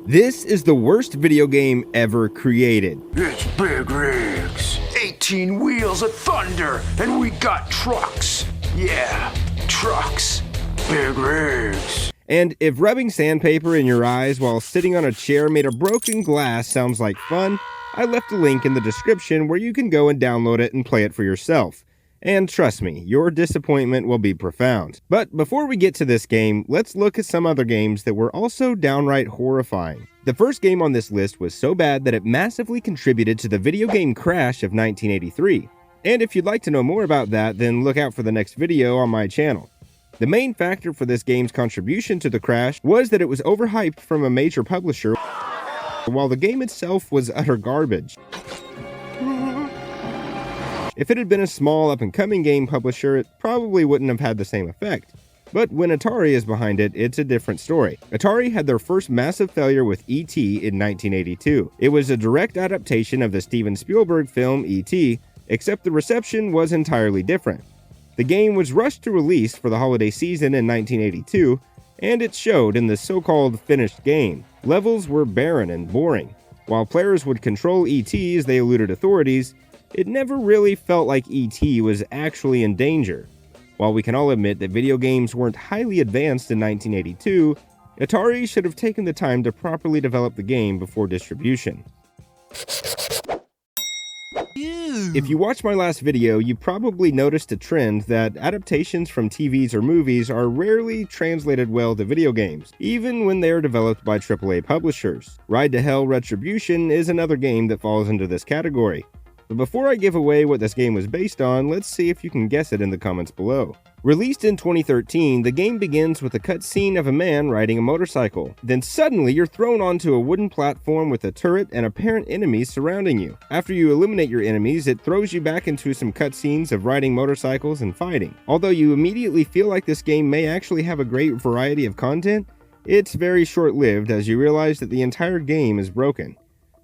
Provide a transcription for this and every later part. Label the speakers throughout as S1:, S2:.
S1: This is the worst video game ever created.
S2: It's big rigs, 18 wheels of thunder, and we got trucks. Yeah, trucks, big rigs.
S1: And if rubbing sandpaper in your eyes while sitting on a chair made of broken glass sounds like fun, I left a link in the description where you can go and download it and play it for yourself. And trust me, your disappointment will be profound. But before we get to this game, let's look at some other games that were also downright horrifying. The first game on this list was so bad that it massively contributed to the video game crash of 1983. And if you'd like to know more about that, then look out for the next video on my channel. The main factor for this game's contribution to the crash was that it was overhyped from a major publisher, while the game itself was utter garbage. If it had been a small up-and-coming game publisher, it probably wouldn't have had the same effect. But when Atari is behind it, it's a different story. Atari had their first massive failure with E.T. in 1982. It was a direct adaptation of the Steven Spielberg film E.T., except the reception was entirely different. The game was rushed to release for the holiday season in 1982, and it showed in the so-called finished game. Levels were barren and boring. While players would control E.T. as they eluded authorities, it never really felt like E.T. was actually in danger. While we can all admit that video games weren't highly advanced in 1982, Atari should have taken the time to properly develop the game before distribution. If you watched my last video, you probably noticed a trend that adaptations from TVs or movies are rarely translated well to video games, even when they are developed by AAA publishers. Ride to Hell Retribution is another game that falls into this category. But before I give away what this game was based on, let's see if you can guess it in the comments below. Released in 2013, the game begins with a cutscene of a man riding a motorcycle. Then suddenly you're thrown onto a wooden platform with a turret and apparent enemies surrounding you. After you eliminate your enemies, it throws you back into some cutscenes of riding motorcycles and fighting. Although you immediately feel like this game may actually have a great variety of content, it's very short-lived as you realize that the entire game is broken.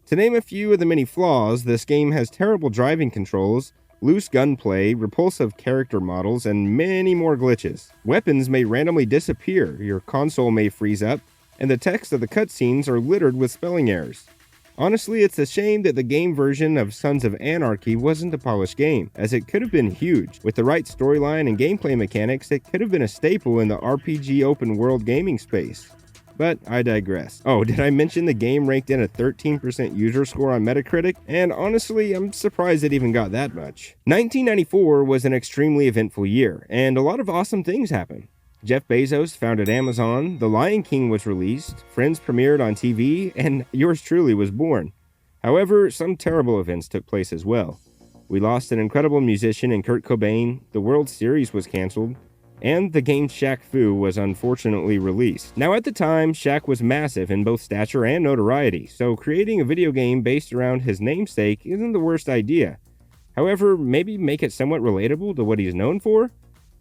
S1: To name a few of the many flaws, this game has terrible driving controls, loose gunplay, repulsive character models, and many more glitches. Weapons may randomly disappear, your console may freeze up, and the text of the cutscenes are littered with spelling errors. Honestly, it's a shame that the game version of Sons of Anarchy wasn't a polished game, as it could have been huge. With the right storyline and gameplay mechanics, it could have been a staple in the RPG open world gaming space. But I digress. Oh, did I mention the game ranked in a 13% user score on Metacritic? And honestly, I'm surprised it even got that much. 1994 was an extremely eventful year, and a lot of awesome things happened. Jeff Bezos founded Amazon, The Lion King was released, Friends premiered on TV, and yours truly was born. However, some terrible events took place as well. We lost an incredible musician in Kurt Cobain, the World Series was cancelled, and the game Shaq Fu was unfortunately released. Now at the time, Shaq was massive in both stature and notoriety, so creating a video game based around his namesake isn't the worst idea. However, maybe make it somewhat relatable to what he's known for?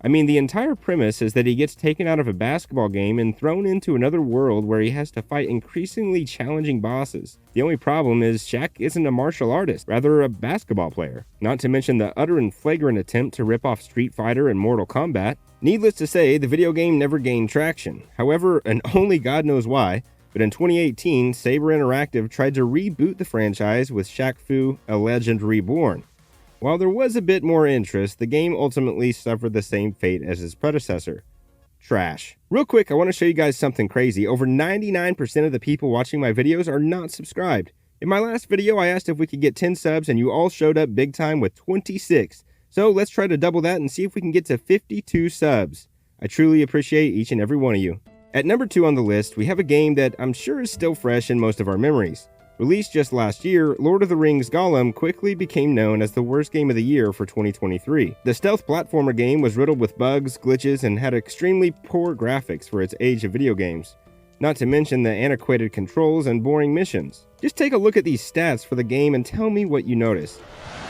S1: I mean, the entire premise is that he gets taken out of a basketball game and thrown into another world where he has to fight increasingly challenging bosses. The only problem is Shaq isn't a martial artist, rather a basketball player. Not to mention the utter and flagrant attempt to rip off Street Fighter and Mortal Kombat. Needless to say, the video game never gained traction. However, and only God knows why, but in 2018, Saber Interactive tried to reboot the franchise with Shaq Fu: A Legend Reborn. While there was a bit more interest, the game ultimately suffered the same fate as its predecessor. Trash. Real quick, I want to show you guys something crazy. Over 99% of the people watching my videos are not subscribed. In my last video, I asked if we could get 10 subs, and you all showed up big time with 26. So let's try to double that and see if we can get to 52 subs. I truly appreciate each and every one of you. At number 2 on the list, we have a game that I'm sure is still fresh in most of our memories. Released just last year, Lord of the Rings Gollum quickly became known as the worst game of the year for 2023. The stealth platformer game was riddled with bugs, glitches, and had extremely poor graphics for its age of video games. Not to mention the antiquated controls and boring missions. Just take a look at these stats for the game and tell me what you notice.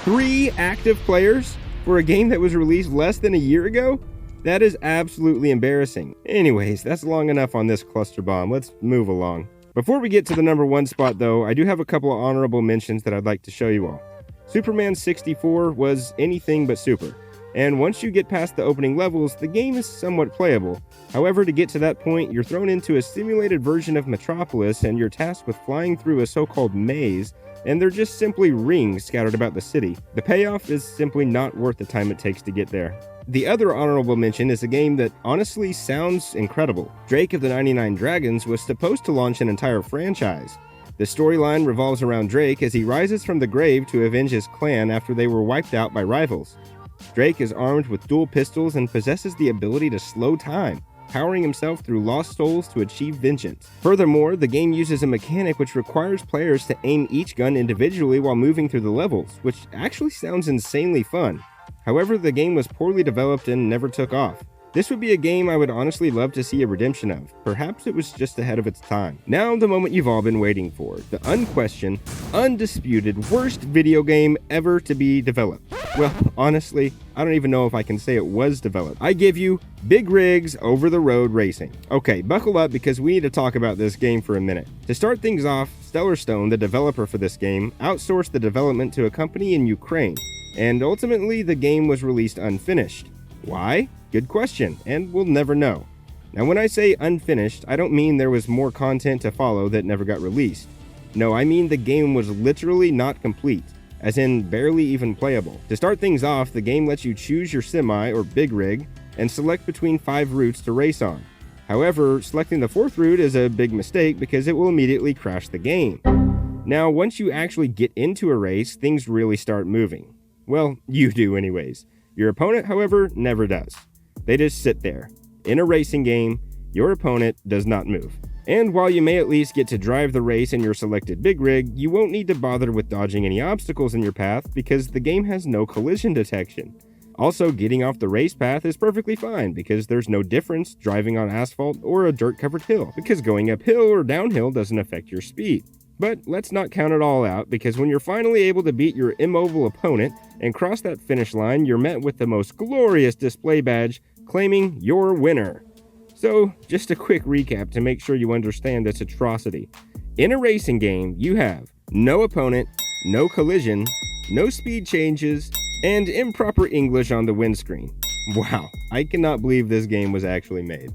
S1: 3 active players for a game that was released less than a year ago? That is absolutely embarrassing. Anyways, that's long enough on this cluster bomb. Let's move along. Before we get to the number 1 spot though, I do have a couple of honorable mentions that I'd like to show you all. Superman 64 was anything but super. and once you get past the opening levels, the game is somewhat playable. However, to get to that point, you're thrown into a simulated version of Metropolis and you're tasked with flying through a so-called maze, and they're just simply rings scattered about the city. The payoff is simply not worth the time it takes to get there. The other honorable mention is a game that honestly sounds incredible. Drake of the 99 Dragons was supposed to launch an entire franchise. The storyline revolves around Drake as he rises from the grave to avenge his clan after they were wiped out by rivals. Drake is armed with dual pistols and possesses the ability to slow time, powering himself through lost souls to achieve vengeance. Furthermore, the game uses a mechanic which requires players to aim each gun individually while moving through the levels, which actually sounds insanely fun. However, the game was poorly developed and never took off. This would be a game I would honestly love to see a redemption of. Perhaps it was just ahead of its time. Now the moment you've all been waiting for. The unquestioned, undisputed worst video game ever to be developed. Well, honestly, I don't even know if I can say it was developed. I give you Big Rigs Over the Road Racing. Okay, buckle up because we need to talk about this game for a minute. To start things off, Stellarstone, the developer for this game, outsourced the development to a company in Ukraine, and ultimately the game was released unfinished. Why? Good question, and we'll never know. Now when I say unfinished, I don't mean there was more content to follow that never got released. No, I mean the game was literally not complete, as in barely even playable. To start things off, the game lets you choose your semi or big rig and select between 5 routes to race on. However, selecting the 4th route is a big mistake because it will immediately crash the game. Now, once you actually get into a race, things really start moving. Well, you do anyways. Your opponent, however, never does. They just sit there. In a racing game, your opponent does not move. And while you may at least get to drive the race in your selected big rig, you won't need to bother with dodging any obstacles in your path because the game has no collision detection. Also, getting off the race path is perfectly fine because there's no difference driving on asphalt or a dirt-covered hill, because going uphill or downhill doesn't affect your speed. But let's not count it all out, because when you're finally able to beat your immobile opponent and cross that finish line, you're met with the most glorious display badge claiming your winner. So, just a quick recap to make sure you understand this atrocity. In a racing game, you have no opponent, no collision, no speed changes, and improper English on the windscreen. Wow, I cannot believe this game was actually made.